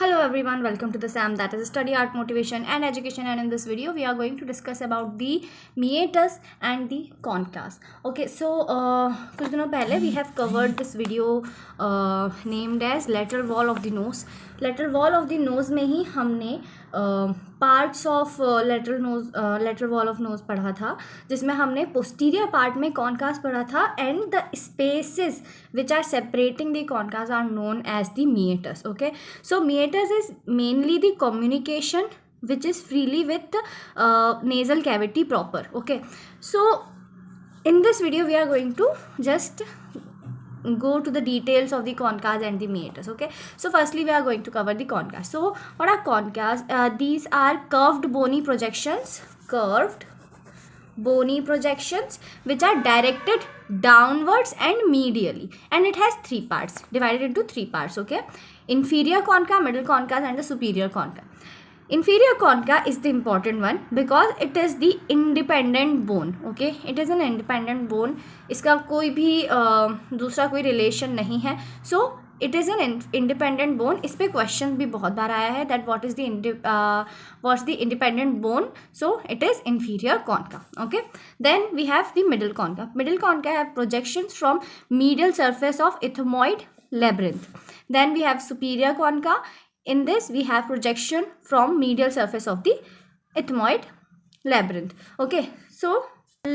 Hello everyone, welcome to the SAM, that is Study Art Motivation and Education, and in this video we are going to discuss about the meatus and the concavs. Okay, so कुछ दिनों पहले we have covered this video named as lateral wall of the nose. Lateral wall of the nose में ही हमने parts of lateral wall of nose पढ़ा था, जिसमें हमने posterior part में कॉनकास पढ़ा था and the spaces which are separating the conchas are known as the meatus. Okay, so meatus is mainly the communication which is freely with nasal cavity proper. Okay, so in this video we are going to just go to the details of the concavs and the meatus. Okay, so firstly we are going to cover the concavs. So what are concavs? These are curved bony projections which are directed downwards and medially, and it has three parts, divided into three parts. Okay, inferior concave, middle concave and the superior concave. Inferior concave is the important one because it is the independent bone. Okay, it is an independent bone. इसका कोई भी दूसरा कोई relation नहीं है. So it is an independent bone. इस पे question भी बहुत बार आया है that what's the independent bone. So it is inferior concave. Okay, then we have the middle concave. Middle concave have projections from medial surface of ethmoid labyrinth. Then we have superior concave. In this we have projection from medial surface of the ethmoid labyrinth. Okay, so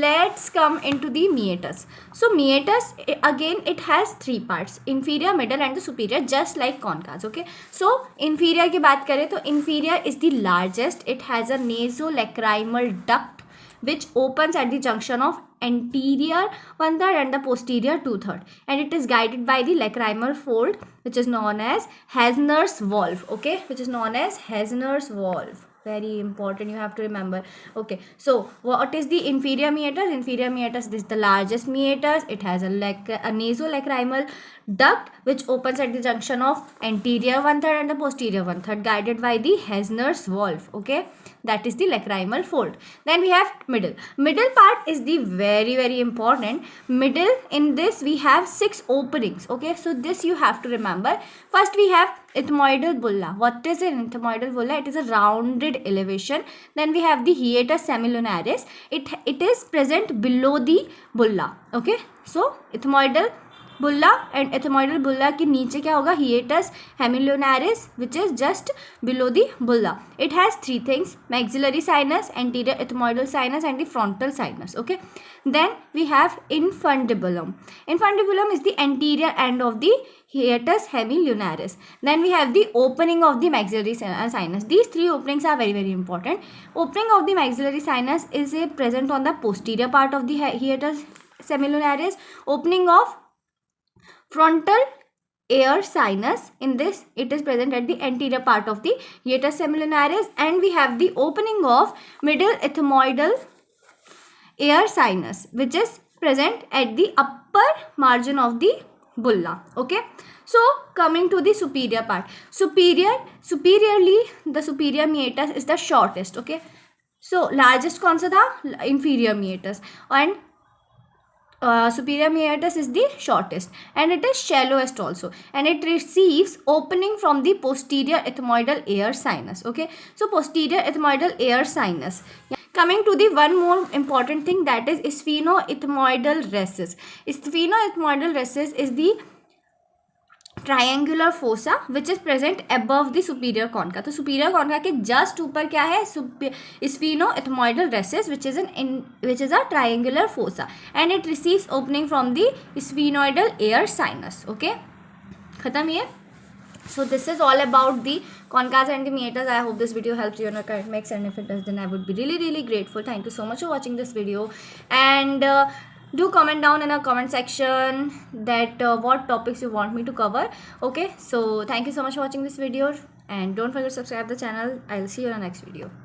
let's come into the meatus. So meatus, again it has three parts, inferior, middle and the superior, just like concaves. Okay, so inferior की बात करें तो inferior is the largest. It has a nasolacrimal duct which opens at the junction of anterior 1/3 and the posterior 2/3, and it is guided by the lacrimal fold which is known as Hasner's valve. Okay, which is known as Hasner's valve. Very important, you have to remember. Okay, so what is the inferior meatus? Inferior meatus is the largest meatus. It has a nasolacrimal duct which opens at the junction of anterior 1/3 and the posterior 1/3, guided by the Hasner's valve. Okay, that is the lacrimal fold. Then we have middle. Middle part is the very important. Middle, in this we have 6 openings. Okay, so this you have to remember. First we have ethmoidal bulla. What is an ethmoidal bulla? It is a rounded elevation. Then we have the hiatus semilunaris. It is present below the bulla. Okay, so ethmoidal bulla and ethmoidal bulla के नीचे क्या होगा? Hiatus semilunaris which is just below the bulla. It has three things, maxillary sinus, anterior ethmoidal sinus and the frontal sinus. Okay, then we have infundibulum. Infundibulum is the anterior end of the hiatus hemilunaris. Then we have the opening of the maxillary sinus. These three openings are very important. Opening of the maxillary sinus is present on the posterior part of the hiatus semilunaris. Opening of frontal air sinus, in this it is present at the anterior part of the hiatus semilunaris, and we have the opening of middle ethmoidal air sinus which is present at the upper margin of the bulla. Okay, so coming to the superior part. Superiorly the superior meatus is the shortest. Okay, so largest कौन सा था? Inferior meatus, and superior meatus is the shortest, and it is shallowest also, and it receives opening from the posterior ethmoidal air sinus. Okay, so posterior ethmoidal air sinus. Coming to the one more important thing, that is sphenoethmoidal recess. Sphenoethmoidal recess is the triangular fossa which is present above the superior concave. तो superior concave के just ऊपर क्या है? Sphenoethmoidal recess which is a triangular fossa, and it receives opening from the sphenoidal air sinus. Okay, खत्म ये. So this is all about the concavs and the meatus. I hope this video helps you in your academics, and if it does then I would be really grateful. Thank you so much for watching this video, and do comment down in a comment section that what topics you want me to cover. Okay, so thank you so much for watching this video, and don't forget to subscribe the channel. I'll see you in the next video.